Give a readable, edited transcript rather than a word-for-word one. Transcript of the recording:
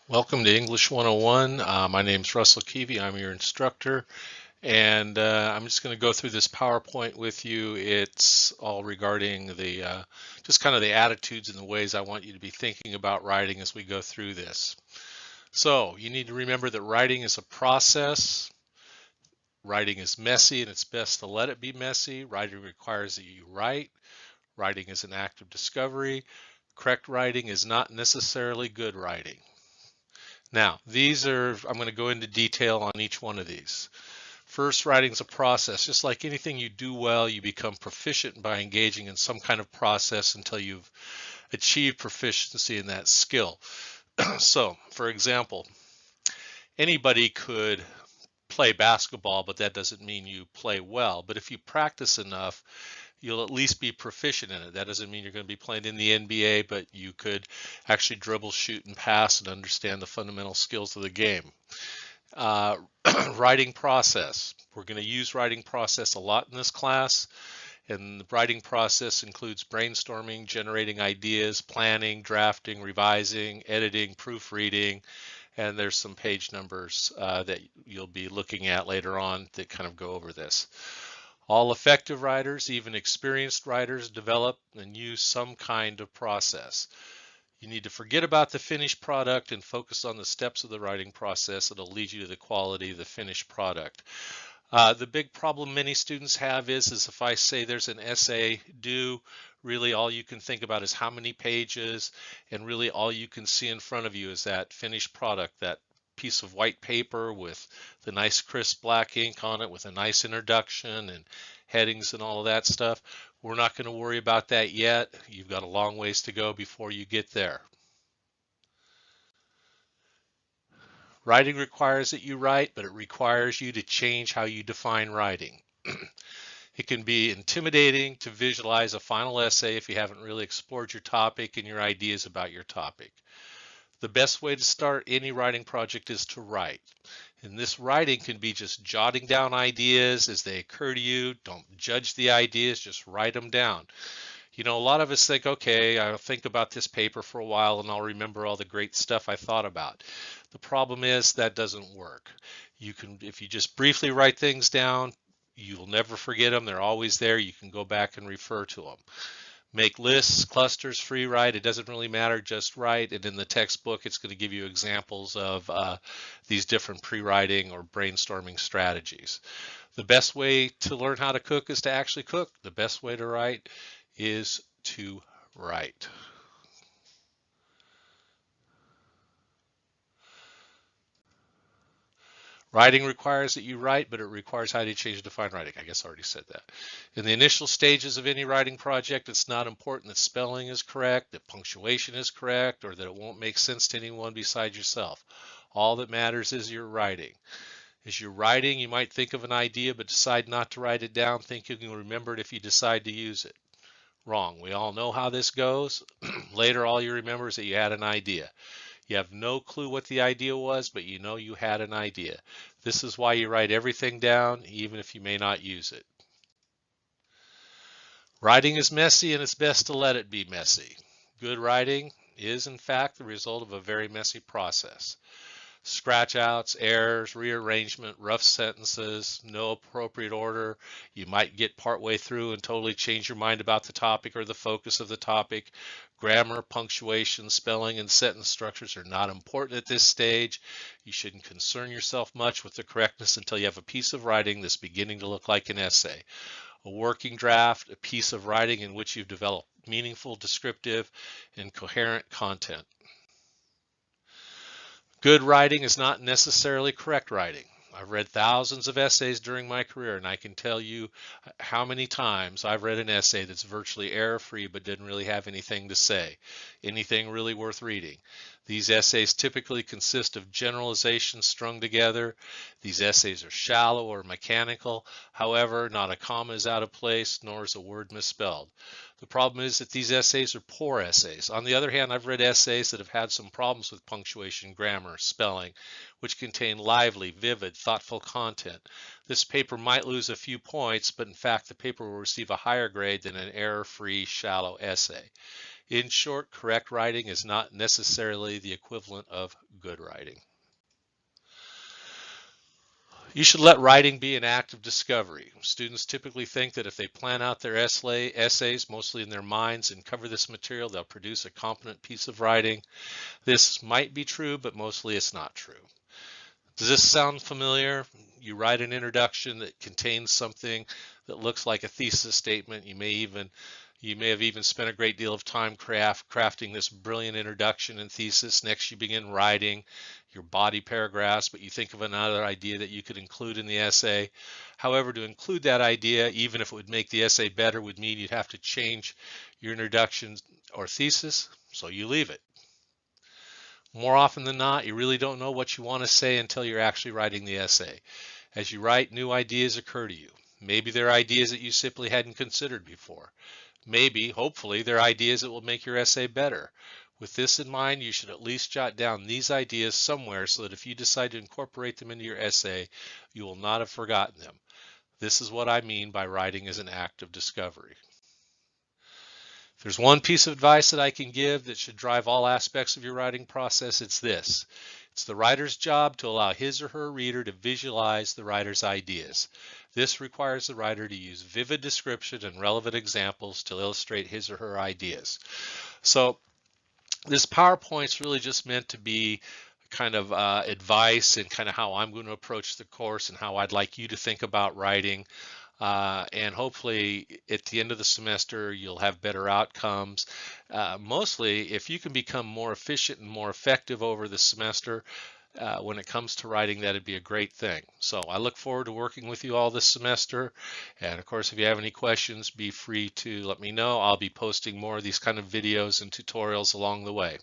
Welcome to English 101. My name is Russell Keevy. I'm your instructor, and I'm just going to go through this PowerPoint with you. It's all regarding the just kind of the attitudes and the ways I want you to be thinking about writing as we go through this. So you need to remember that writing is a process. Writing is messy, and it's best to let it be messy. Writing requires that you write. Writing is an act of discovery. Correct writing is not necessarily good writing. Now, I'm going to go into detail on each one of these. First, writing is a process. Just like anything you do well, you become proficient by engaging in some kind of process until you've achieved proficiency in that skill. So, for example, anybody could play basketball, but that doesn't mean you play well. But if you practice enough, you'll at least be proficient in it. That doesn't mean you're going to be playing in the NBA, but you could actually dribble, shoot, and pass and understand the fundamental skills of the game. Uh, writing process. We're going to use writing process a lot in this class. And the writing process includes brainstorming, generating ideas, planning, drafting, revising, editing, proofreading, and there's some page numbers that you'll be looking at later on that kind of go over this. All effective writers, even experienced writers, develop and use some kind of process. You need to forget about the finished product and focus on the steps of the writing process. It'll lead you to the quality of the finished product. The big problem many students have is if I say there's an essay due, really all you can think about is how many pages, and really all you can see in front of you is that finished product, that piece of white paper with the nice crisp black ink on it with a nice introduction and headings and all of that stuff. We're not going to worry about that yet. You've got a long ways to go before you get there. Writing requires that you write, but it requires you to change how you define writing. It can be intimidating to visualize a final essay if you haven't really explored your topic and your ideas about your topic. The best way to start any writing project is to write. And this writing can be just jotting down ideas as they occur to you. Don't judge the ideas, just write them down. You know, a lot of us think, okay, I'll think about this paper for a while and I'll remember all the great stuff I thought about. The problem is that doesn't work. If you just briefly write things down, you'll never forget them. They're always there. You can go back and refer to them. Make lists, clusters, free write. It doesn't really matter, just write. And in the textbook, it's going to give you examples of these different pre-writing or brainstorming strategies. The best way to learn how to cook is to actually cook. The best way to write is to write. Writing requires that you write, but it requires how do you change define writing. I guess I already said that. In the initial stages of any writing project, it's not important that spelling is correct, that punctuation is correct, or that it won't make sense to anyone besides yourself. All that matters is your writing. As you're writing, you might think of an idea, but decide not to write it down, thinking you'll remember it if you decide to use it. Wrong. We all know how this goes. Later, all you remember is that you had an idea. You have no clue what the idea was, but you know you had an idea. This is why you write everything down, even if you may not use it. Writing is messy, and it's best to let it be messy. Good writing is, in fact, the result of a very messy process. Scratch outs, errors, rearrangement, rough sentences, no appropriate order. You might get partway through and totally change your mind about the topic or the focus of the topic. Grammar, punctuation, spelling, and sentence structures are not important at this stage. You shouldn't concern yourself much with the correctness until you have a piece of writing that's beginning to look like an essay. A working draft, a piece of writing in which you've developed meaningful, descriptive, and coherent content. Good writing is not necessarily correct writing. I've read thousands of essays during my career, and I can tell you how many times I've read an essay that's virtually error-free but didn't really have anything to say, anything really worth reading. These essays typically consist of generalizations strung together. These essays are shallow or mechanical. However, not a comma is out of place, nor is a word misspelled. The problem is that these essays are poor essays. On the other hand, I've read essays that have had some problems with punctuation, grammar, spelling, which contain lively, vivid, thoughtful content. This paper might lose a few points, but in fact, the paper will receive a higher grade than an error-free, shallow essay. In short, correct writing is not necessarily the equivalent of good writing. You should let writing be an act of discovery. Students typically think that if they plan out their essays, mostly in their minds, and cover this material, they'll produce a competent piece of writing. This might be true, but mostly it's not true. Does this sound familiar? You write an introduction that contains something that looks like a thesis statement. You may have even spent a great deal of time crafting this brilliant introduction and thesis. Next, you begin writing your body paragraphs, but you think of another idea that you could include in the essay. However, to include that idea, even if it would make the essay better, would mean you'd have to change your introduction or thesis, so you leave it. More often than not, you really don't know what you want to say until you're actually writing the essay. As you write, new ideas occur to you. Maybe they're ideas that you simply hadn't considered before. Maybe, hopefully, they're ideas that will make your essay better. With this in mind, you should at least jot down these ideas somewhere so that if you decide to incorporate them into your essay, you will not have forgotten them. This is what I mean by writing as an act of discovery. If there's one piece of advice that I can give that should drive all aspects of your writing process, it's this. It's the writer's job to allow his or her reader to visualize the writer's ideas. This requires the writer to use vivid description and relevant examples to illustrate his or her ideas. So this PowerPoint's really just meant to be kind of advice and kind of how I'm going to approach the course and how I'd like you to think about writing. And hopefully at the end of the semester, you'll have better outcomes. Mostly, if you can become more efficient and more effective over the semester, when it comes to writing, that'd be a great thing. So I look forward to working with you all this semester. And of course, if you have any questions, be free to let me know. I'll be posting more of these kind of videos and tutorials along the way.